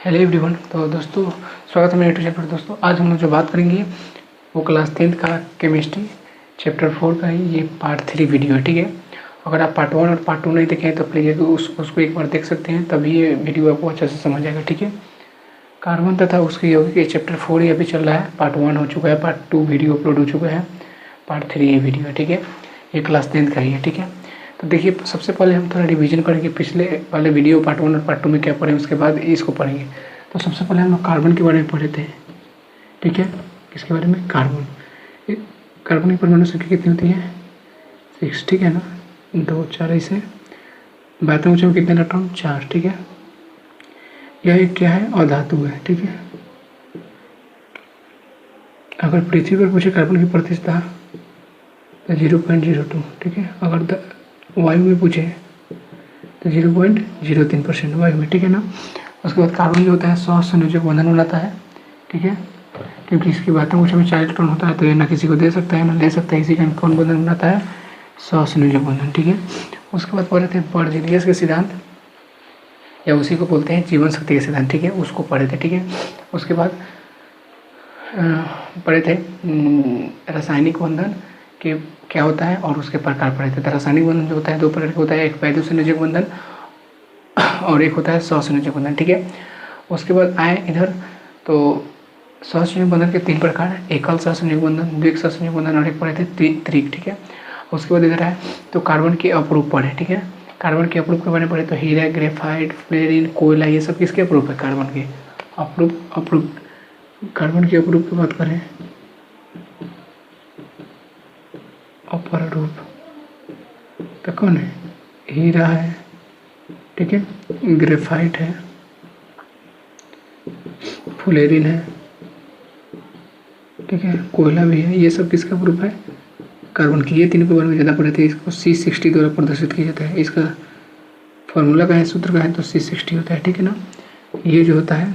Hello everyone. तो दोस्तों स्वागत है मेरे यूट्यूब चैनल पर। दोस्तों आज हम लोग जो बात करेंगे वो क्लास 10th का केमिस्ट्री चैप्टर 4 का ही ये पार्ट 3 वीडियो है। ठीक है, अगर आप पार्ट 1 और पार्ट 2 नहीं देखे हैं तो प्लीज़ उसको एक बार देख सकते हैं, तभी ये वीडियो आपको अच्छे से समझ आएगा। ठीक है, कार्बन तथा उसके यौगिक ये चैप्टर 4 ही अभी चल रहा है। पार्ट 1 हो चुका है, पार्ट 2 वीडियो अपलोड हो चुका है, पार्ट 3 ये वीडियो है। ठीक है, ये क्लास 10th का ही है। ठीक है, तो देखिए सबसे पहले हम थोड़ा रिवीजन करेंगे पिछले वाले वीडियो पार्ट 1 और पार्ट 2 में क्या पढ़े, उसके बाद इसको पढ़ेंगे। तो सबसे पहले हम लोग कार्बन के बारे में पढ़े थे। ठीक है, किसके बारे में? कार्बन। कार्बन की परमाणु संख्या कितनी होती है? 6। ठीक है ना, 2 4 ऐसे। बातें ऊंचे में कितने इलेक्ट्रॉन? 4। ठीक है, यह एक क्या है? अधातु है। ठीक है, अगर पृथ्वी पर पूछे कार्बन की प्रतिशतता तो 0.02। ठीक है, अगर वायु में पूछे तो 0.03% वायु में। ठीक है ना, उसके बाद कार्बन जो होता है सहसंयोजक बंधन बनाता है। ठीक है, क्योंकि इसकी बातें ऊंचे में 4 इलेक्ट्रॉन होता है तो ये ना किसी को दे सकता है ना ले सकता है, इसी का कौन बंधन बनाता है? सहसंयोजक बंधन। ठीक है, उसके बाद पढ़े थे बर्जीलियस के सिद्धांत, या उसी को बोलते हैं जीवन शक्ति के सिद्धांत। ठीक है, उसको पढ़े थे। ठीक है, उसके बाद पढ़े थे रासायनिक बंधन के क्या होता है और उसके प्रकार पढ़े थे। तो रासायनिक बंधन जो होता है 2 प्रकार का होता है, एक वैद्युसंयोजक बंधन और एक होता है सहसंयोजक बंधन। ठीक है, उसके बाद आए इधर तो सहसंयोजक बंधन के 3 प्रकार हैं, एकल सहसंयोजक बंधन, द्विक सहसंयोजक बंधन और एक पढ़े थे त्रिक। ठीक है, उसके बाद इधर आए तो कार्बन के अपरूप पढ़े। ठीक है, कार्बन के अपरूप के बारे में पढ़े तो हीरा, ग्रेफाइट, फ्लोरीन, कोयला, ये सब किसके अपरूप है? कार्बन के अपरूप। कार्बन के अपरूप की बात करें, अपर रूप तो कौन है? हीरा है। ठीक है, ग्रेफाइट है, फ्लोरीन है। ठीक है, कोयला भी है। ये सब किसका प्रूफ है? कार्बन की। ये तीनों के बारे में ज़्यादा पढ़े थे। इसको C60 द्वारा प्रदर्शित किया जाता है। इसका फॉर्मूला का है, सूत्र का है तो C60 होता है। ठीक है ना, ये जो होता है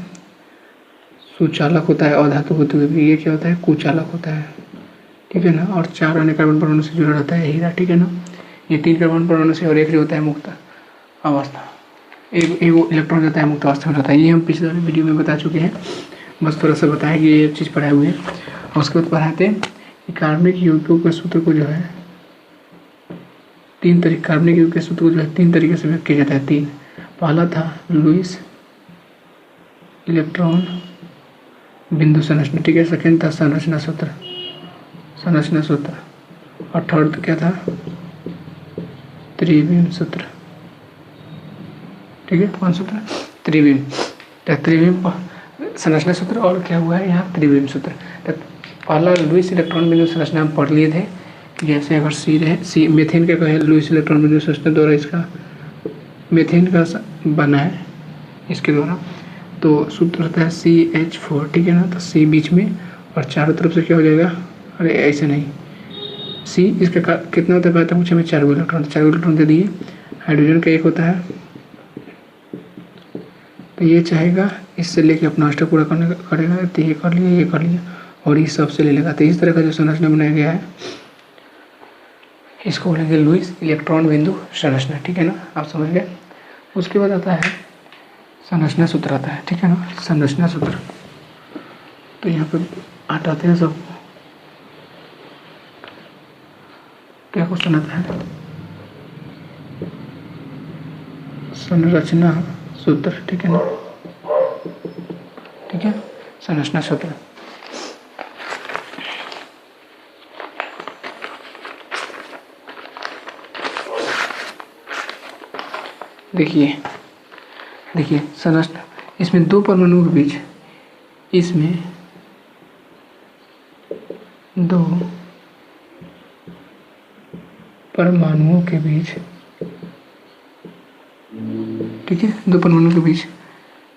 सुचालक होता है अधातु होते हुए भी, ये क्या होता है? कुचालक होता है। ठीक है ना, और 4 अन्य कार्बन परमाणु से जुड़ा रहता है हीरा। ठीक है ना, ये 3 कार्बन परमाणु से और एक जो होता है मुक्त अवस्था, एक इलेक्ट्रॉन रहता है मुक्त अवस्था में रहता है। ये हम पिछले वाले वीडियो में बता चुके हैं, बस थोड़ा सा बताया कि ये चीज़ पढ़ाए हुए हैं। और उसके बाद पढ़ाते हैं कि कार्बनिक यौगिकों के सूत्र को जो है 3 तरीके, कार्बनिक यौगिक के सूत्र को जो है 3 तरीके से व्यक्त किया जाता है। 3, पहला था लुईस इलेक्ट्रॉन बिंदु संरचना। ठीक है, सेकेंड था संरचना सूत्र, और थर्ड क्या था? त्रिविम सूत्र। ठीक है, कौन सूत्र? त्रिविम। त्रिविम संरचना सूत्र और क्या हुआ है यहाँ? त्रिविम सूत्र। पहला लुईस इलेक्ट्रॉन बिंदु संरचना हम पढ़ लिए थे। जैसे अगर सी मेथेन का कहे लुईस इलेक्ट्रॉन बिंदु संरचना द्वारा इसका मेथेन का बना है इसके द्वारा, तो सूत्र होता है CH4। ठीक है ना, तो C बीच में और चारों तरफ से क्या हो जाएगा? अरे ऐसे नहीं, C इसका कितना होता है? कहता है मुझे में 4 इलेक्ट्रॉन दे दिए। हाइड्रोजन का 1 होता है, तो ये चाहेगा इससे लेके अपना अष्टक पूरा करेगा, तो ये कर लिया और इस सबसे ले लेगा। तो इस तरह का जो संरचना बनाया गया है इसको बोलेंगे लुईस इलेक्ट्रॉन बिंदु संरचना। ठीक है ना, आप समझ गए। उसके बाद आता है संरचना सूत्र आता है। ठीक है ना, संरचना सूत्र तो यहाँ पे हटाते हैं सब। क्या क्वेश्चन आता है? संरचना सूत्र। ठीक है ना, ठीक है, संरचना सूत्र। देखिए संरचना, इसमें 2 परमाणुओं के बीच, इसमें 2 परमाणुओं के बीच, ठीक है, 2 परमाणुओं के बीच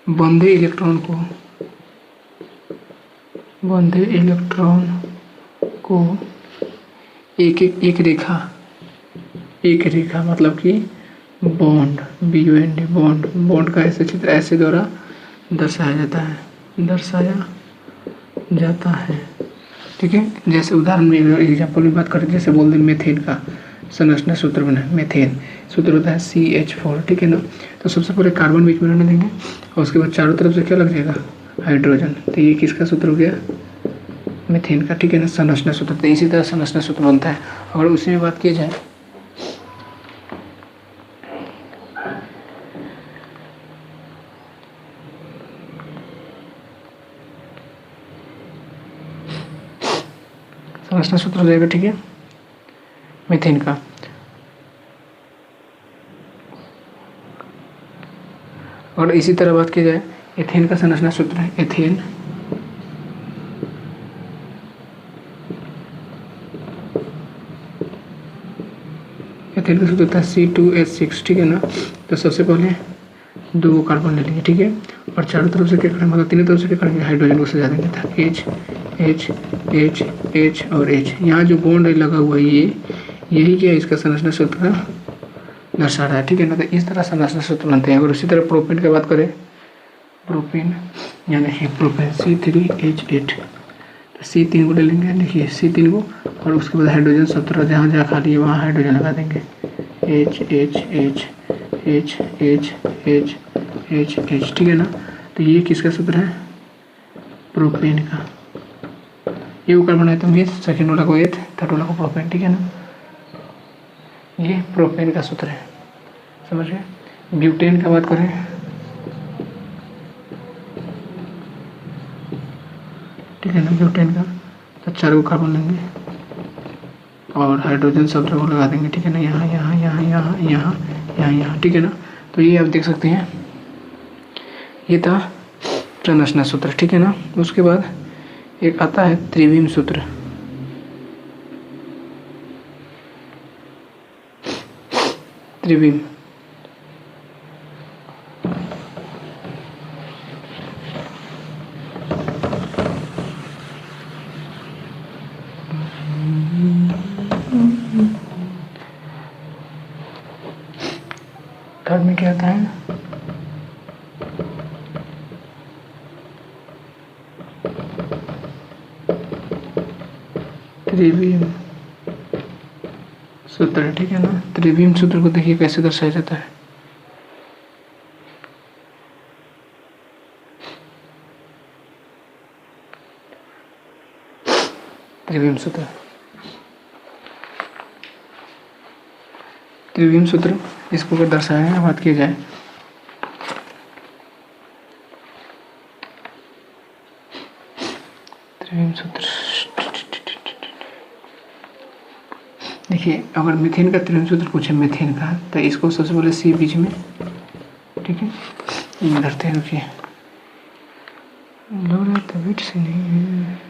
बंधे इलेक्ट्रॉन को एक रेखा मतलब कि बॉन्ड, बॉन्ड का ऐसे चित्र ऐसे द्वारा दर्शाया जाता है। ठीक है, जैसे उदाहरण में एग्जाम्पल में बात करें, जैसे बोल दें मेथेन का संरचना सूत्र बना है मीथेन, सूत्र होता है CH4, ठीक है ना। तो सबसे पहले कार्बन बीच में रहने देंगे और उसके बाद चारों तरफ से क्या लग जाएगा, हाइड्रोजन। तो ये किसका सूत्र हो गया, मीथेन का, ठीक है ना, संरचना सूत्र। तो इसी तरह संरचना सूत्र बनता है। अगर उसी में बात की जाए संरचना सूत्र हो जाएगा, ठीक है, मीथेन का। और इसी तरह बात की जाए एथेन का संरचना सूत्र है एथेन, एथेन का सूत्र होता है C2H6, ठीक है ना। तो सबसे पहले 2 कार्बन ले लेंगे, ठीक है, और चारों तरफ से क्या करेंगे, मतलब तीनों तरफ से क्या करेंगे, हाइड्रोजन को सजा देंगे। था H H H H और H, यहाँ जो बॉन्ड लगा हुआ है ये यही क्या है, इसका संरचना सूत्र दर्शा रहा है, ठीक है ना। तो इस तरह संरचना सूत्र बनते हैं। अगर उसी तरह प्रोपेन की बात करें, प्रोपेन यानी प्रोपेन C3H8, तो C3 को ले लेंगे, देखिए C3 को, और उसके बाद हाइड्रोजन सब तरह जहाँ जहाँ खाली है वहाँ हाइड्रोजन लगा देंगे, H H H H H H H H, ठीक है ना। तो ये किसका सूत्र है, प्रोपेन का। ये वो कार्बन है तो मीथ, सेकेंड वाला को एथ, थर्ड वाला को प्रोपेन, ठीक है ना। ये प्रोपेन का सूत्र है, समझ गए। ब्यूटेन का बात करें, ठीक है ना, ब्यूटेन का तो 4 को कार्बन लेंगे और हाइड्रोजन सब जगह लगा देंगे, ठीक है ना, यहाँ यहाँ यहाँ यहाँ यहाँ यहाँ यहाँ, ठीक है ना। तो ये आप देख सकते हैं, ये था संरचना सूत्र, ठीक है ना। उसके बाद एक आता है त्रिविम सूत्र। त्रिविम थर्ड में क्या आता है, त्रिविम सूत्र, ठीक है ना। त्रिविम सूत्र को देखिए कैसे दर्शाया जाता है, त्रिविम सूत्र। त्रिविम सूत्र इसको अगर दर्शाया है, बात की जाए त्रिविम सूत्र, देखिए अगर मीथेन का त्रिविम सूत्र पूछे मीथेन का, तो इसको सबसे पहले C बीच में, ठीक है, ये धरते हैं, रुकिए लग रहा है तबीयत से नहीं है,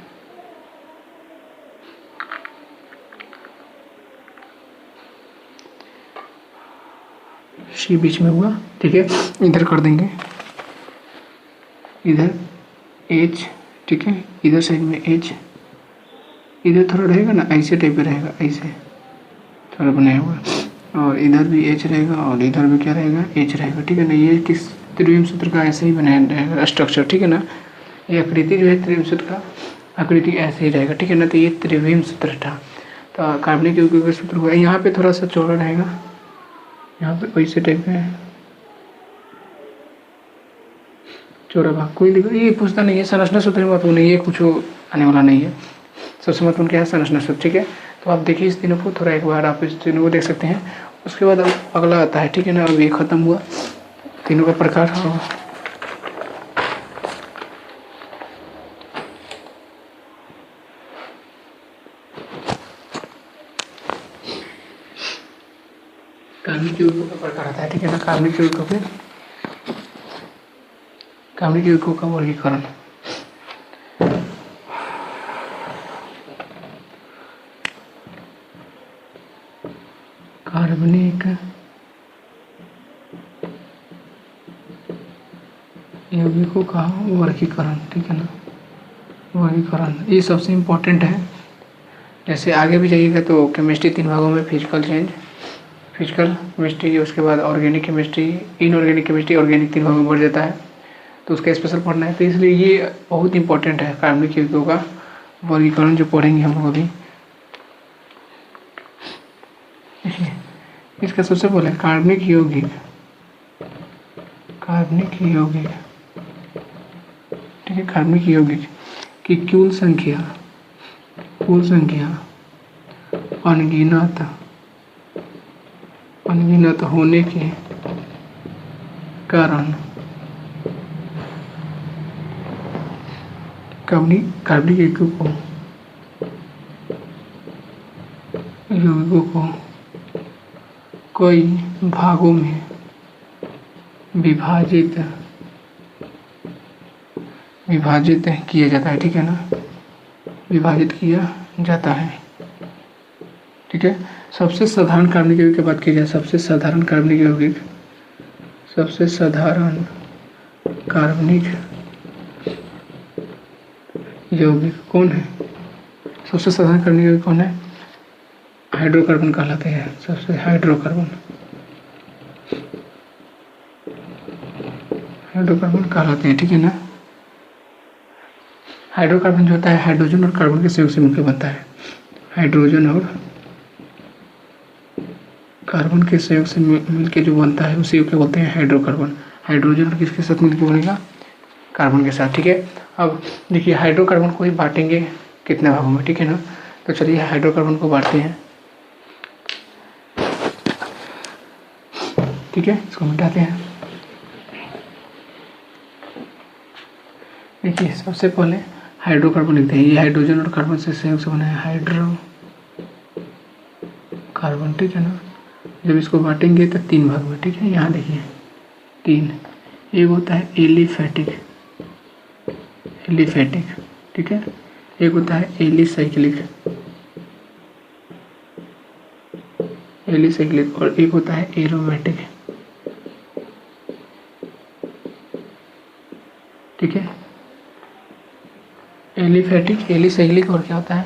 C बीच में हुआ, ठीक है। इधर कर देंगे, इधर H, ठीक है, इधर साइड में H, इधर थोड़ा रहेगा ना, ऐसे टाइप पे रहेगा, ऐसे थोड़ा बनाया हुआ, और इधर भी H रहेगा और इधर भी क्या रहेगा, H रहेगा, ठीक है ना। ये किस त्रिविम सूत्र का ऐसे ही बनाया रहेगा स्ट्रक्चर, ठीक है ना। ये आकृति जो है त्रिविम सूत्र का आकृति ऐसे ही रहेगा, ठीक है ना। तो ये त्रिविम सूत्र था। तो कार्बनिक यौगिक का सूत्र हुआ, यहाँ पे थोड़ा सा चौड़ा रहेगा, यहाँ पे वैसे टाइप में चौड़ा भाग, कोई दिक्कत ये पूछता नहीं है। संरचना सूत्र में महत्वपूर्ण नहीं है, कुछ आने वाला नहीं है। सबसे महत्वपूर्ण क्या है, संरचना सूत्र, ठीक है। तो आप देखिए इस तीनों को, थोड़ा एक बार आप इस तीनों को देख सकते हैं। उसके बाद अब अगला आता है, ठीक है ना। अब ये खत्म हुआ तीनों का प्रकार। कार्बनिक यौगिकों का प्रकार आता है, ठीक है ना। कार्बनिक यौगिकों के कार्बनिक यौगिकों का वर्गीकरण, कार्बनिक यौगिकों का वर्गीकरण, ठीक है ना, वर्गीकरण ये सबसे इम्पोर्टेंट है। जैसे आगे भी जाइएगा तो केमिस्ट्री 3 भागों में, फिजिकल चेंज, फिजिकल केमिस्ट्री, उसके बाद organic chemistry, inorganic chemistry, organic 3 भागों में बढ़ जाता है, तो उसका स्पेशल पढ़ना है। तो इसलिए ये बहुत इंपॉर्टेंट है, कार्बनिक यौगिकों का वर्गीकरण जो पढ़ेंगे हम लोग अभी। देखिए इसका सबसे पहले कार्बनिक यौगिक ठीक है, कार्बनिक यौगिक की कुल संख्या अनगिनत होने के कारण कार्बनिक यौगिकों को कई भागों में विभाजित किया जाता है। ठीक है ना, विभाजित किया जाता है। ठीक है, सबसे साधारण कार्बनिक यौगिक की बात की जाए, सबसे साधारण कार्बनिक यौगिक कौन है? सबसे साधारण कार्बनिक यौगिक कौन है? हाइड्रोकार्बन कहलाते हैं। सबसे हाइड्रोकार्बन कहलाते हैं। ठीक है ना, हाइड्रोकार्बन जो होता है हाइड्रोजन और कार्बन के संयोग से मिलकर बनता है। हाइड्रोजन और कार्बन के संयोग से मिलकर जो बनता है उसी को क्या बोलते हैं? हाइड्रोकार्बन। हाइड्रोजन और किसके साथ मिलकर बनेगा? कार्बन के साथ। ठीक है, अब देखिए हाइड्रोकार्बन को ही बांटेंगे कितने भागों में। ठीक है ना, तो चलिए हाइड्रोकार्बन को बांटते हैं। ठीक है, इसको मिटाते हैं। देखिए सबसे पहले हाइड्रोकार्बन लिखते हैं। ये हाइड्रोजन और कार्बन से संयोग से बना है हाइड्रोकार्बन। ठीक है ना, जब इसको बांटेंगे तो 3 भाग में। ठीक है, यहाँ देखिए 3। एक होता है एलिफैटिक। ठीक है, एक होता है एलिसाइक्लिक और एक होता है एरोमेटिक। ठीक है, एलिफैटिक, एलिसाइक्लिक और क्या होता है?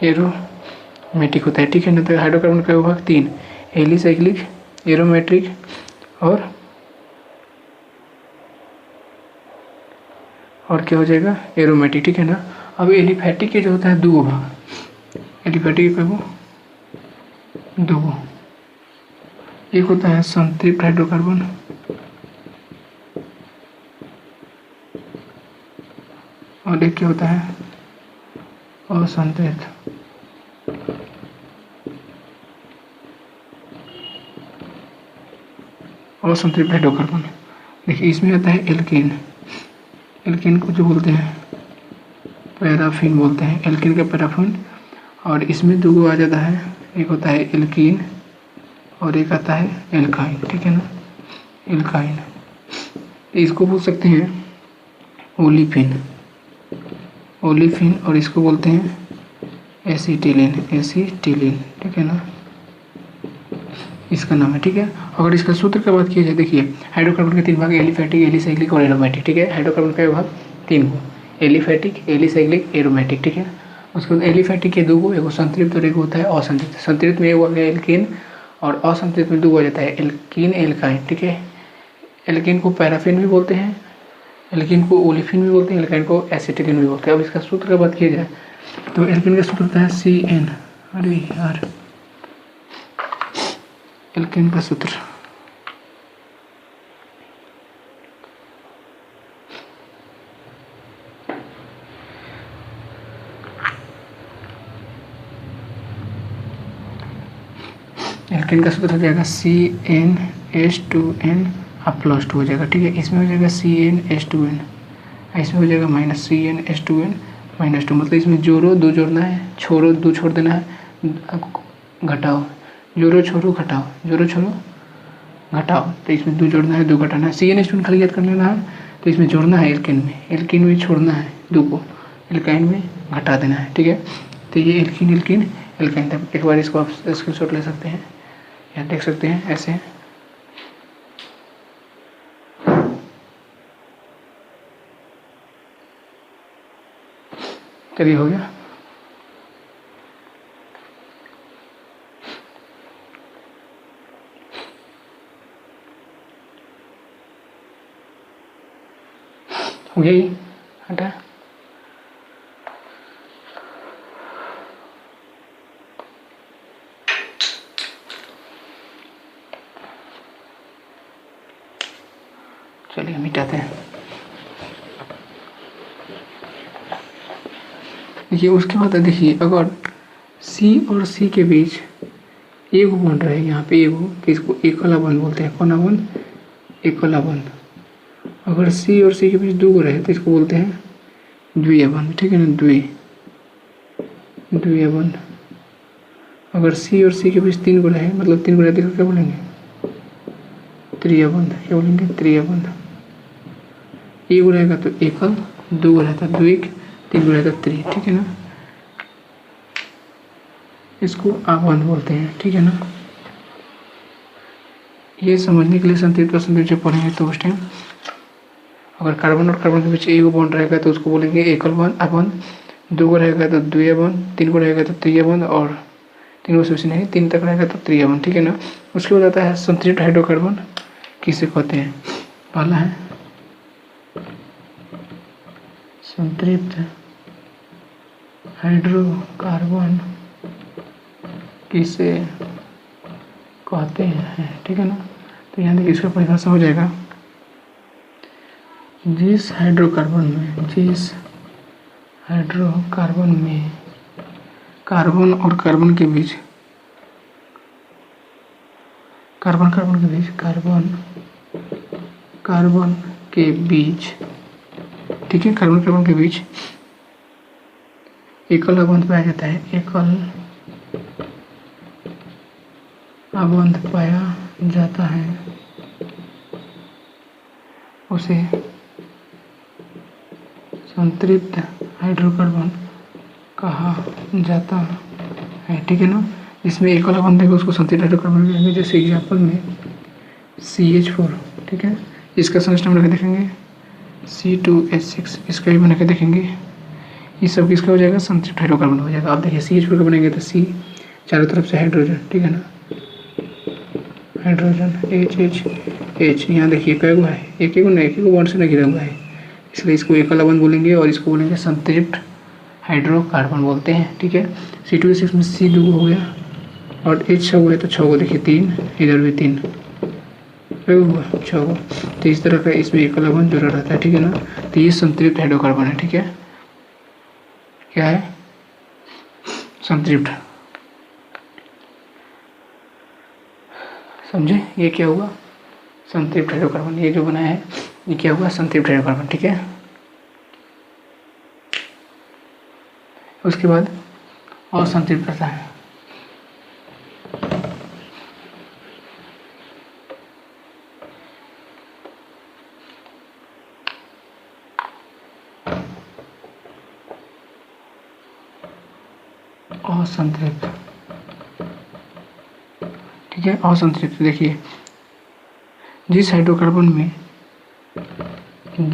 एरोमेटिक होता है। ठीक है ना, तो हाइड्रोकार्बन का विभाग 3, एलिसाइक्लिक, एरोमेट्रिक और क्या हो जाएगा? एरोमेटिक। ठीक है ना, अब एलिफैटिक के जो होता है 2 भाग। एलिफैटिक का वो 2, एक होता है संतृप्त हाइड्रोकार्बन और एक क्या होता है? असंतृप्त। हाइड्रोकार्बन। देखिए इसमें आता है एल्केन को जो बोलते हैं पैराफिन बोलते हैं, एल्केन का पैराफिन। और इसमें 2 आ जाता है, एक होता है एल्कीन और एक आता है एल्काइन। ठीक है ना, एल्काइन। इसको बोल सकते हैं ओलिफिन और इसको बोलते हैं एसिटिलीन। ठीक है ना, इसका नाम है। ठीक है, अगर इसका सूत्र की बात की जाए, देखिए हाइड्रोकार्बन के 3 भाग, एलिफैटिक, एलिसाइक्लिक और एरोमेटिक। ठीक है, हाइड्रोकार्बन का विभाग 3 को, एलिफैटिक, एलिसाइक्लिक, एरोमेटिक। ठीक है, उसके बाद एलिफैटिक के 2 को, एक संतृप्त और एक होता है असंतृप्त। संतृप्त में एक हो गया एल्केन और असंतृप्त में 2 हो जाता है एल्कीन, एल्काइन। ठीक है, एल्केन को पैराफिन भी बोलते हैं, एल्कीन को ओलिफिन भी बोलते हैं, एल्काइन को एसिटिलीन भी बोलते हैं। अब इसका सूत्र की बात की जाए तो एल्केन का सूत्र होता है CN। अरे यार, एल्केन का सूत्र एल्केन का सूत्र हो जाएगा CnH2n +2 हो जाएगा। ठीक है, इसमें हो जाएगा CnH2n, इसमें हो जाएगा -CnH2n -2। मतलब इसमें जोड़ो 2 जोड़ना है, छोड़ो 2 छोड़ देना है, घटाओ, जोड़ो छोड़ो घटाओ, जोड़ो छोड़ो घटाओ। तो इसमें 2 जोड़ना है 2 घटाना है। CnH2n खाली याद कर लेना है, तो इसमें जोड़ना है एल्केन में छोड़ना है 2 को, एल्काइन में घटा देना है। ठीक है, तो ये एल्काइन था। एक बार इसको आप स्क्रीनशॉट ले सकते हैं या देख सकते हैं ऐसे। चलिए हो गया। हो गया ये, हटा। चलिए मिटाते हैं। देखिए उसके बाद देखिए अगर सी और सी के बीच एक बॉन्ड रहे यहाँ पे एगो, तो इसको एकला बंध बोलते हैं। कौन बंध? एकला बंध। अगर सी और सी के बीच दो रहे तो इसको बोलते हैं द्वितीय बंध, ठीक है ना, द्वितीय बंध। अगर सी और सी के बीच तीन को रहे, मतलब तीन को रहे तो इसको क्या बोलेंगे? तृतीय बंध। क्या बोलेंगे? तृतीय बंध। एक को रहेगा तो एकल, दो को रहता द्विक, तीन को रहता त्रि, ठीक है ना, इसको आबंध बोलते हैं, ठीक है ना। ये समझने के लिए संतृप्त और संतृप्त जब पढ़ेंगे तो उस टाइम अगर कार्बन और कार्बन के बीच एक बॉन्ड रहेगा तो उसको बोलेंगे एकल बंध, अबंध। दो को रहेगा तो द्वितीय बंध, तीन को रहेगा तो तृतीय बंध, और तीन को से नहीं, तीन तक रहेगा तो तृतीय बंध, ठीक है ना। उसके बाद आता है संतृप्त हाइड्रोकार्बन, किसे कहते हैं? पहला है संतृप्त हाइड्रोकार्बन किसे कहते हैं, ठीक है ना। तो यहाँ देखिए इसका परिभाषा हो जाएगा, जिस हाइड्रोकार्बन में कार्बन और कार्बन के बीच कार्बन के बीच, ठीक है, कार्बन के बीच एकल अबंध पाया जाता है, एकल अबंध पाया जाता है, उसे संतृप्त हाइड्रोकार्बन कहा जाता है, ठीक है ना। इसमें एकल अबंध है उसको संतृप्त हाइड्रोकार्बन कहेंगे। जैसे एग्जाम्पल में CH4, ठीक है, इसका संरचना बना के देखेंगे C2H6, इसका भी बना के देखेंगे। ये सब किसका हो जाएगा? संतृप्त हाइड्रोकार्बन हो जाएगा। आप देखिए CH4 का बनेंगे तो C चारों तरफ से हाइड्रोजन, ठीक है ना, हाइड्रोजन H, यहाँ देखिए क्या हुआ है? एक ही बॉन्ड से ना घिरा हुआ है, इसलिए इसको एकल अबंध बोलेंगे और इसको बोलेंगे संतृप्त हाइड्रोकार्बन बोलते हैं, ठीक है। C2H6 में C दो हो गया और H 6 हुआ है तो 6 को देखिए, 3, इधर भी 3 हुआ, 6 को। तो इस तरह का इसमें एकल अबंध जुड़ा रहता है, ठीक है ना। तो ये संतृप्त हाइड्रोकार्बन है, ठीक है। क्या है? संतृप्त। समझे? ये क्या हुआ? संतृप्त हाइड्रोकार्बन। ये जो बना है ये क्या हुआ? संतृप्त हाइड्रोकार्बन, ठीक है। उसके बाद असंतृप्त रहता है। असंतृप्त, ठीक है, असंतृप्त। देखिए जिस हाइड्रोकार्बन में ठीक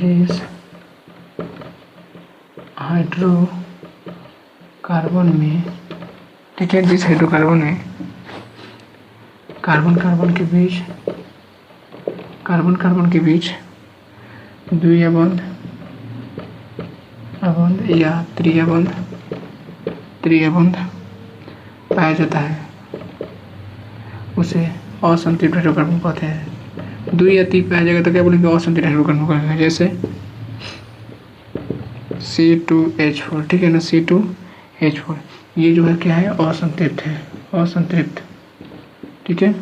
है, जिस हाइड्रोकार्बन में कार्बन कार्बन के बीच द्वितीय बंध या तृतीय बंध पाया जाता है, उसे असंतृप्त हाइड्रोकार्बन कहते हैं। 2 या 3 पाया जाएगा तो क्या बोलेंगे? असंतृप्त हाइड्रोकार्बन कहेंगे। जैसे C2H4, ठीक है ना, C2H4 ये जो है क्या है? असंतृप्त है, असंतृप्त, ठीक है।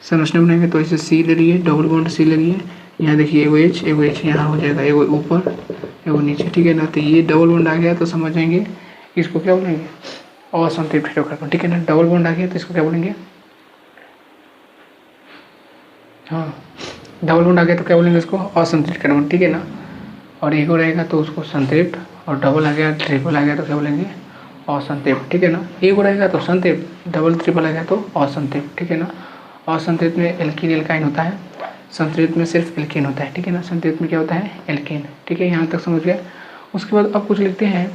संरचना बनाएंगे तो ऐसे C ले लिए, डबल बॉन्ड C ले लिए, यहाँ देखिए एगो H यहाँ हो जाएगा, एगो ऊपर एगो नीचे, ठीक है ना। तो ये डबल बॉन्ड आ गया तो समझ जाएंगे इसको क्या बोलेंगे? असंतृप्त हाइड्रोकार्बन, ठीक है ना। डबल बॉन्ड आ गया तो इसको क्या बोलेंगे? हाँ, डबल बॉन्ड आ गया तो क्या बोलेंगे? इसको असंतृप्त कार्बन, ठीक है ना। और एक रहेगा तो उसको संतृप्त, और डबल आ गया, ट्रिपल आ गया तो क्या बोलेंगे? असंतृप्त, ठीक है ना। एक रहेगा तो संतृप्त, डबल ट्रिपल आ गया तो असंतृप्त, ठीक है ना। असंतृप्त में एल्कीन एल्काइन होता है, संतृप्त में सिर्फ एल्कीन होता है, ठीक है ना। संतृप्त में क्या होता है? एल्कीन, ठीक है। यहाँ तक समझ गया। उसके बाद अब कुछ लिखते हैं